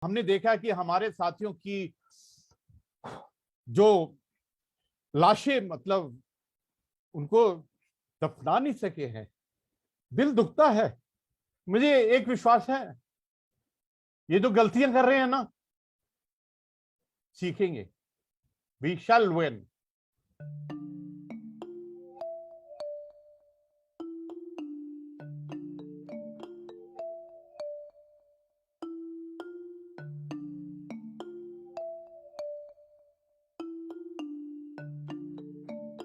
हमने देखा कि हमारे साथियों की जो लाशें मतलब उनको दफना नहीं सके हैं। दिल दुखता है। मुझे एक विश्वास है, ये जो गलतियां कर रहे हैं ना, सीखेंगे। We shall win.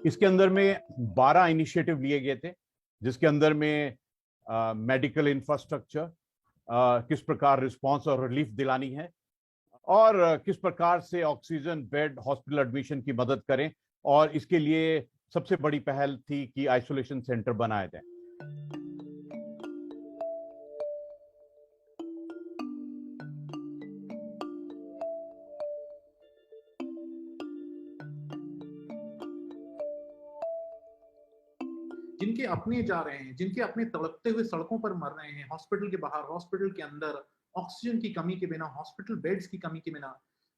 इसके अंदर में 12 इनिशिएटिव लिए गए थे, जिसके अंदर में मेडिकल इंफ्रास्ट्रक्चर, किस प्रकार रिस्पांस और रिलीफ दिलानी है, और किस प्रकार से ऑक्सीजन बेड हॉस्पिटल एडमिशन की मदद करें। और इसके लिए सबसे बड़ी पहल थी कि आइसोलेशन सेंटर बनाए जाए। जिनके अपने जा रहे हैं, जिनके अपने तड़पते हुए सड़कों पर मर रहे हैं, हॉस्पिटल के बाहर, हॉस्पिटल के अंदर, ऑक्सीजन की कमी के बिना, हॉस्पिटल बेड्स की कमी के बिना।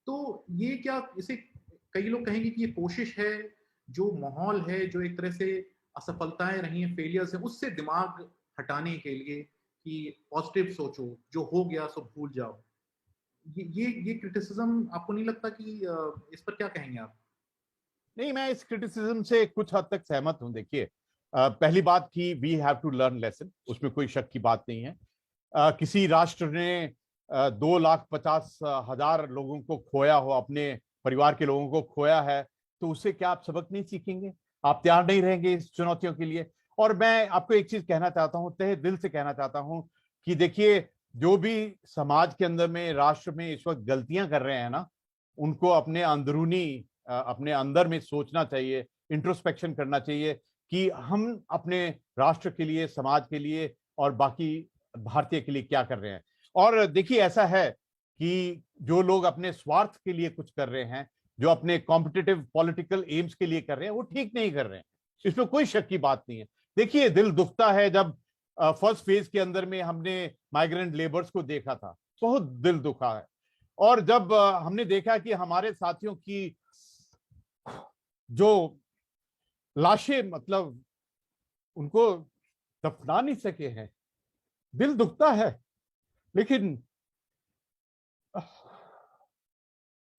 तो ये क्या, इसे कई लोग कहेंगे कि ये कोशिश है, जो माहौल है, जो एक तरह से असफलताएं रही हैं, फेलियर्स हैं, उससे दिमाग हटाने के लिए कि पॉजिटिव सोचो, जो हो गया सो भूल जाओ। ये क्रिटिसिज्म आपको नहीं लगता कि इस पर क्या कहेंगे आप? नहीं, मैं इस क्रिटिसिज्म से कुछ हद तक सहमत हूं। देखिए, पहली बात कि we have to learn lesson, उसमें कोई शक की बात नहीं है। किसी राष्ट्र ने 2,50,000 लोगों को खोया हो, अपने परिवार के लोगों को खोया है, तो उससे क्या आप सबक नहीं सीखेंगे? आप तैयार नहीं रहेंगे इस चुनौतियों के लिए? और मैं आपको एक चीज कहना चाहता हूं, तहे दिल से कहना चाहता हूं कि देखिए, जो भी समाज के अंदर में, राष्ट्र में इस वक्त गलतियां कर रहे हैं ना, उनको अपने अंदरूनी, अपने अंदर में सोचना चाहिए, इंट्रोस्पेक्शन करना चाहिए कि हम अपने राष्ट्र के लिए, समाज के लिए और बाकी भारतीय के लिए क्या कर रहे हैं। और देखिए, ऐसा है कि जो लोग अपने स्वार्थ के लिए कुछ कर रहे हैं, जो अपने कॉम्पिटिटिव पॉलिटिकल एम्स के लिए कर रहे हैं, वो ठीक नहीं कर रहे हैं। इसमें कोई शक की बात नहीं है। देखिए, दिल दुखता है जब फर्स्ट फेज के अंदर में हमने माइग्रेंट लेबर्स को देखा था, बहुत दिल दुखा है। और जब हमने देखा कि हमारे साथियों की जो लाशें मतलब उनको दफना नहीं सके हैं, दिल दुखता है। लेकिन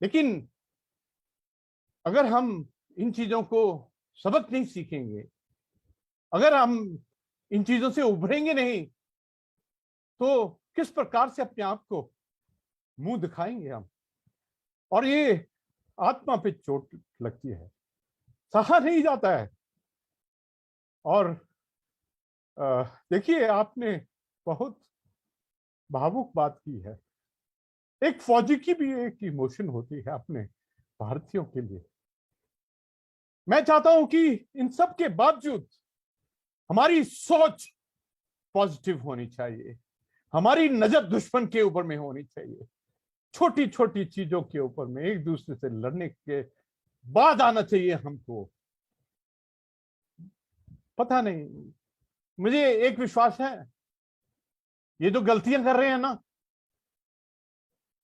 लेकिन अगर हम इन चीजों को सबक नहीं सीखेंगे, अगर हम इन चीजों से उभरेंगे नहीं, तो किस प्रकार से अपने आप को मुंह दिखाएंगे हम? और ये आत्मा पे चोट लगती है, सहा नहीं जाता है। और देखिए, आपने बहुत भावुक बात की है। एक फौजी की भी एक इमोशन होती है अपने भारतीयों के लिए। मैं चाहता हूं कि इन सब के बावजूद हमारी सोच पॉजिटिव होनी चाहिए, हमारी नजर दुश्मन के ऊपर में होनी चाहिए। छोटी छोटी चीजों के ऊपर में एक दूसरे से लड़ने के बाद आना चाहिए हमको। पता नहीं, मुझे एक विश्वास है, ये जो गलतियां कर रहे हैं ना,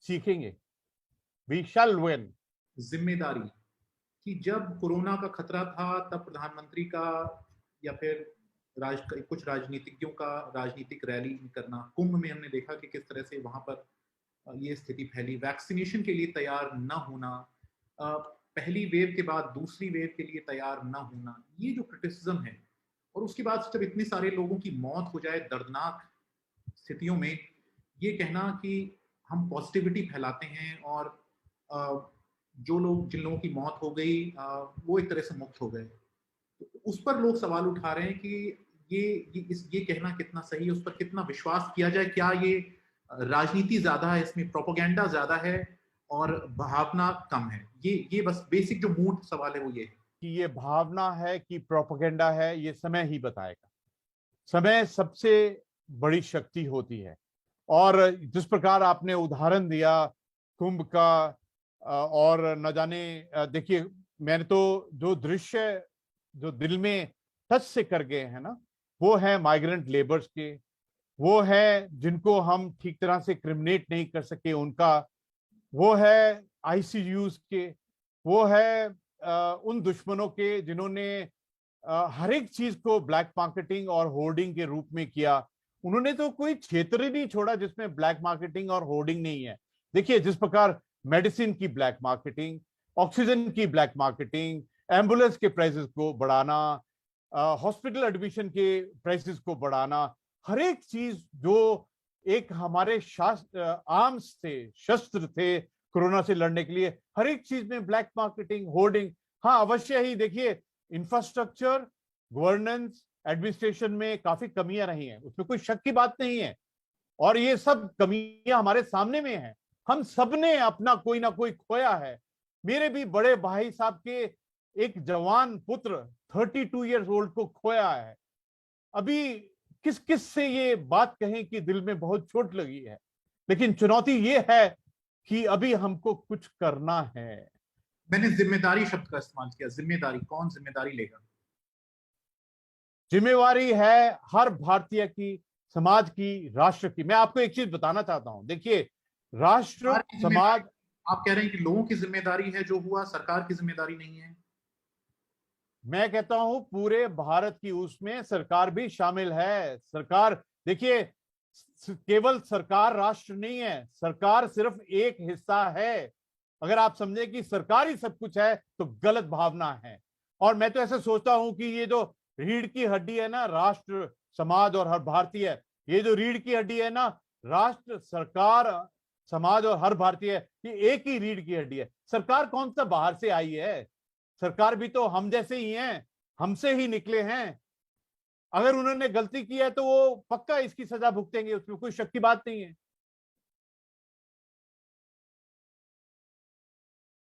सीखेंगे। We shall win. जिम्मेदारी कि जब कोरोना का खतरा था, तब प्रधानमंत्री का या फिर कुछ राजनीतिज्ञों का राजनीतिक रैली करना, कुंभ में हमने देखा कि किस तरह से वहां पर ये स्थिति फैली, वैक्सीनेशन के लिए तैयार न होना, पहली वेव के बाद दूसरी वेव के लिए तैयार न होना, ये जो क्रिटिसिज्म है। और उसके बाद जब इतने सारे लोगों की मौत हो जाए दर्दनाक स्थितियों में, ये कहना कि हम पॉजिटिविटी फैलाते हैं और जो लोग, जिन लोगों की मौत हो गई, वो एक तरह से मुक्त हो गए, तो उस पर लोग सवाल उठा रहे हैं कि ये कहना कितना सही है, उस पर कितना विश्वास किया जाए। क्या ये राजनीति ज्यादा है, इसमें प्रोपोगेंडा ज्यादा है और भावना कम है? ये बस बेसिक जो मूड सवाल है वो ये है कि ये भावना है कि प्रोपेगेंडा है, ये समय ही बताएगा। समय सबसे बड़ी शक्ति होती है। और जिस प्रकार आपने उदाहरण दिया कुंभ का, और न जाने, देखिए, मैंने तो जो दृश्य जो दिल में टच से कर गए हैं ना, वो है माइग्रेंट लेबर्स के, वो है जिनको हम ठीक तरह से क्रिमिनेट नहीं कर सके उनका, वो है आईसीयूज के, वो है उन दुश्मनों के जिन्होंने हर एक चीज को ब्लैक मार्केटिंग और होर्डिंग के रूप में किया। उन्होंने तो कोई क्षेत्र ही नहीं छोड़ा जिसमें ब्लैक मार्केटिंग और होर्डिंग नहीं है। देखिए, जिस प्रकार मेडिसिन की ब्लैक मार्केटिंग, ऑक्सीजन की ब्लैक मार्केटिंग, एम्बुलेंस के प्राइसेस को बढ़ाना, हॉस्पिटल एडमिशन के प्राइसेस को बढ़ाना, हर एक चीज जो एक हमारे शास्त्र आर्म्स थे, शस्त्र थे कोरोना से लड़ने के लिए, हर एक चीज में ब्लैक मार्केटिंग, होर्डिंग। हाँ, अवश्य ही देखिए, इंफ्रास्ट्रक्चर, गवर्नेंस, एडमिनिस्ट्रेशन में काफी कमियां रही हैं, उसमें कोई शक की बात नहीं है। और ये सब कमियां हमारे सामने में हैं। हम सबने अपना कोई ना कोई खोया है। मेरे भी बड़े भाई साहब के एक जवान पुत्र 32 ईयर्स ओल्ड को खोया है। अभी किस किस से ये बात कहें कि दिल में बहुत चोट लगी है। लेकिन चुनौती ये है कि अभी हमको कुछ करना है। मैंने जिम्मेदारी शब्द का इस्तेमाल किया। जिम्मेदारी, कौन जिम्मेदारी लेगा? जिम्मेवारी है हर भारतीय की, समाज की, राष्ट्र की। मैं आपको एक चीज बताना चाहता हूं, देखिए, राष्ट्र, सरकार की जिम्मेदारी, समाज। आप कह रहे हैं कि लोगों की जिम्मेदारी है जो हुआ, सरकार की जिम्मेदारी नहीं है? मैं कहता हूं पूरे भारत की, उसमें सरकार भी शामिल है। सरकार, देखिए, केवल सरकार राष्ट्र नहीं है, सरकार सिर्फ एक हिस्सा है। अगर आप समझे कि सरकार ही सब कुछ है तो गलत भावना है। और मैं तो ऐसे सोचता हूं कि ये जो रीढ़ की हड्डी है ना, राष्ट्र, समाज और हर भारतीय, ये जो रीढ़ की हड्डी है ना, राष्ट्र, सरकार, समाज और हर भारतीय, ये एक ही रीढ़ की हड्डी है। सरकार कौन सा बाहर से आई है? सरकार भी तो हम जैसे ही हैं, हमसे ही निकले हैं। अगर उन्होंने गलती की है तो वो पक्का इसकी सजा भुगतेंगे, उसमें कोई शक की बात नहीं है।